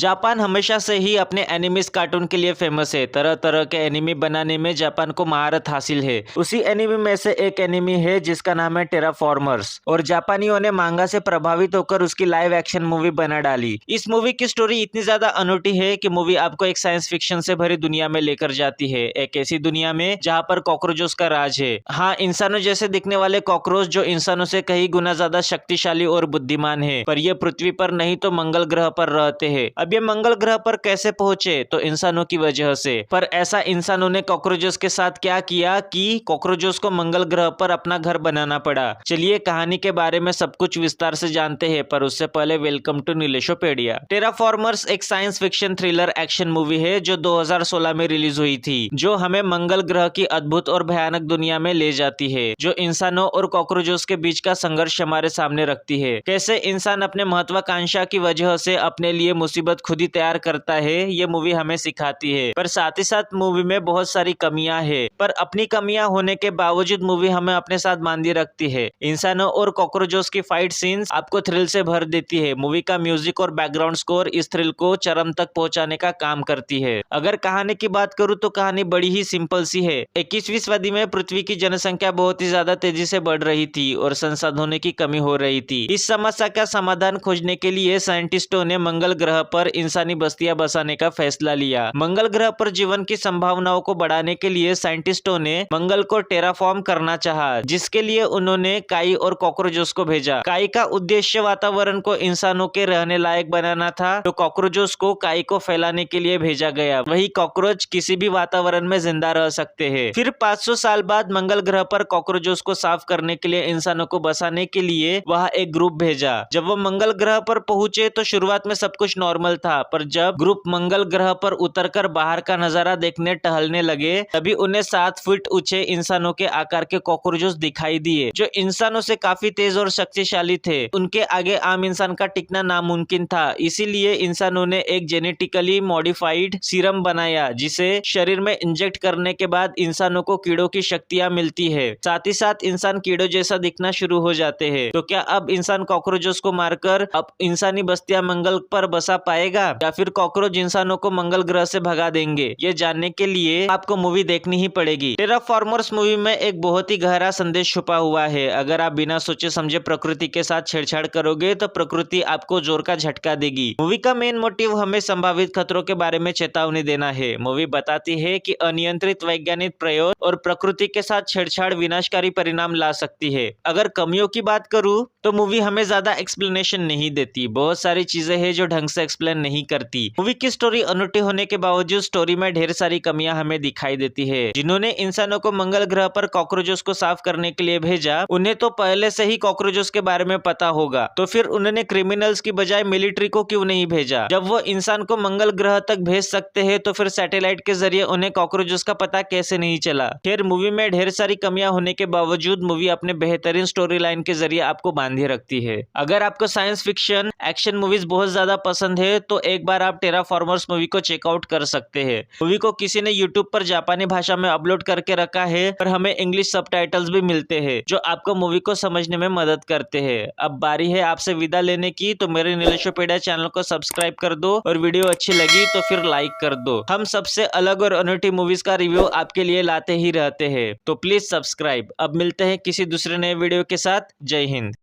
Japan हमेशा से ही अपने एनिमीज कार्टून के लिए फेमस है। तरह तरह के एनिमी बनाने में जापान को महारत हासिल है। उसी एनिमी में से एक एनिमी है जिसका नाम है टेराफॉर्मर्स, और जापानियों ने मांगा से प्रभावित होकर उसकी लाइव एक्शन मूवी बना डाली। इस मूवी की स्टोरी इतनी ज्यादा अनोखी है कि मूवी आपको एक साइंस फिक्शन से भरी दुनिया में लेकर जाती है, एक ऐसी दुनिया में जहाँ पर कॉकरोचों का राज है। हाँ, इंसानों जैसे दिखने वाले कॉकरोच जो इंसानों से कई गुना ज्यादा शक्तिशाली और बुद्धिमान है, पर ये पृथ्वी पर नहीं तो मंगल ग्रह पर रहते हैं। अब ये मंगल ग्रह पर कैसे पहुंचे? तो इंसानों की वजह से। पर ऐसा इंसानों ने कॉकरोचेस के साथ क्या किया कि कॉकरोचेस को मंगल ग्रह पर अपना घर बनाना पड़ा। चलिए कहानी के बारे में सब कुछ विस्तार से जानते हैं, पर उससे पहले वेलकम टू नीलेशोपेडिया। टेराफॉर्मर्स एक science fiction thriller action movie है जो 2016 में रिलीज हुई थी, जो हमें मंगल ग्रह की अद्भुत और भयानक दुनिया में ले जाती है, जो इंसानों और कॉकरोचेस के बीच का संघर्ष हमारे सामने रखती है। कैसे इंसान अपने महत्वाकांक्षा की वजह से अपने लिए मुसीबत खुद ही तैयार करता है, ये मूवी हमें सिखाती है। पर साथ ही साथ मूवी में बहुत सारी कमियां हैं, पर अपनी कमियां होने के बावजूद मूवी हमें अपने साथ बांधी रखती है। इंसानों और कॉकरोचेस की फाइट सीन्स आपको थ्रिल से भर देती है। मूवी का म्यूजिक और बैकग्राउंड स्कोर इस थ्रिल को चरम तक पहुंचाने का काम करती है। अगर कहानी की बात करूं तो कहानी बड़ी ही सिंपल सी है। 21वीं सदी में पृथ्वी की जनसंख्या बहुत ही ज्यादा तेजी से बढ़ रही थी और संसाधनों की कमी हो रही थी। इस समस्या का समाधान खोजने के लिए साइंटिस्टों ने मंगल ग्रह पर इंसानी बस्तियां बसाने का फैसला लिया। मंगल ग्रह पर जीवन की संभावनाओं को बढ़ाने के लिए साइंटिस्टों ने मंगल को टेराफॉर्म करना चाहा, जिसके लिए उन्होंने काई और कॉकरोचेस को भेजा। काई का उद्देश्य वातावरण को इंसानों के रहने लायक बनाना था, तो कॉकरोचेस को काई को फैलाने के लिए भेजा गया। वही कॉकरोच किसी भी वातावरण में जिंदा रह सकते हैं। फिर 500 साल बाद मंगल ग्रह पर कॉकरोचेस को साफ करने के लिए इंसानों को बसाने के लिए वहां एक ग्रुप भेजा। जब वो मंगल ग्रह पर पहुंचे तो शुरुआत में सब कुछ नॉर्मल था, पर जब ग्रुप मंगल ग्रह पर उतरकर बाहर का नजारा देखने टहलने लगे, तभी उन्हें 7 फीट ऊंचे इंसानों के आकार के कॉकरोचेस दिखाई दिए, जो इंसानों से काफी तेज और शक्तिशाली थे। उनके आगे आम इंसान का टिकना नामुमकिन था। इसीलिए इंसानों ने एक जेनेटिकली मॉडिफाइड सीरम बनाया, जिसे शरीर में इंजेक्ट करने के बाद इंसानों को कीड़ों की शक्तियां मिलती है। साथ ही साथ इंसान कीड़ों जैसा दिखना शुरू हो जाते हैं। तो क्या अब इंसान कॉकरोचेस को मारकर अब इंसानी बस्तियां मंगल पर बसा पाएगा, या फिर कॉकरोच इंसानों को मंगल ग्रह से भगा देंगे? ये जानने के लिए आपको मूवी देखनी ही पड़ेगी। टेराफॉर्मर्स मूवी में एक बहुत ही गहरा संदेश छुपा हुआ है। अगर आप बिना सोचे समझे प्रकृति के साथ छेड़छाड़ करोगे तो प्रकृति आपको जोर का झटका देगी। मूवी का मेन मोटिव हमें संभावित खतरों के बारे में चेतावनी देना है। मूवी बताती है कि अनियंत्रित वैज्ञानिक प्रयोग और प्रकृति के साथ छेड़छाड़ विनाशकारी परिणाम ला सकती है। अगर कमियों की बात करूं तो मूवी हमें ज्यादा एक्सप्लेनेशन नहीं देती। बहुत सारी चीजें हैं जो ढंग से एक्सप्लेन नहीं करती। मूवी की स्टोरी अनूठी होने के बावजूद स्टोरी में ढेर सारी कमियां हमें दिखाई देती है। जिन्होंने इंसानों को मंगल ग्रह पर कॉकरोचेस को साफ करने के लिए भेजा, उन्हें तो पहले से ही कॉकरोचेस के बारे में पता होगा, तो फिर उन्होंने क्रिमिनल्स की बजाय मिलिट्री को क्यों नहीं भेजा? जब वो इंसान को मंगल ग्रह तक भेज सकते हैं तो फिर सैटेलाइट के जरिए उन्हें कॉकरोचेस का पता कैसे नहीं चला? खैर, मूवी में ढेर सारी कमियां होने के बावजूद मूवी अपने बेहतरीन स्टोरी लाइन के जरिए आपको बांधे रखती है। अगर आपको साइंस फिक्शन एक्शन मूवीज बहुत ज्यादा पसंद है तो एक बार आप टेराफॉर्मर्स मूवी को चेकआउट कर सकते हैं। मूवी को किसी ने यूट्यूब पर जापानी भाषा में अपलोड करके रखा है, पर हमें इंग्लिश सबटाइटल्स भी मिलते हैं जो आपको मूवी को समझने में मदद करते हैं। अब बारी है आपसे विदा लेने की, तो मेरे नीलेशोपेडिया चैनल को सब्सक्राइब कर दो, और वीडियो अच्छी लगी तो फिर लाइक कर दो। हम सबसे अलग और अनोखी मूवीज का रिव्यू आपके लिए लाते ही रहते हैं, तो प्लीज सब्सक्राइब। अब मिलते हैं किसी दूसरे नए वीडियो के साथ। जय हिंद।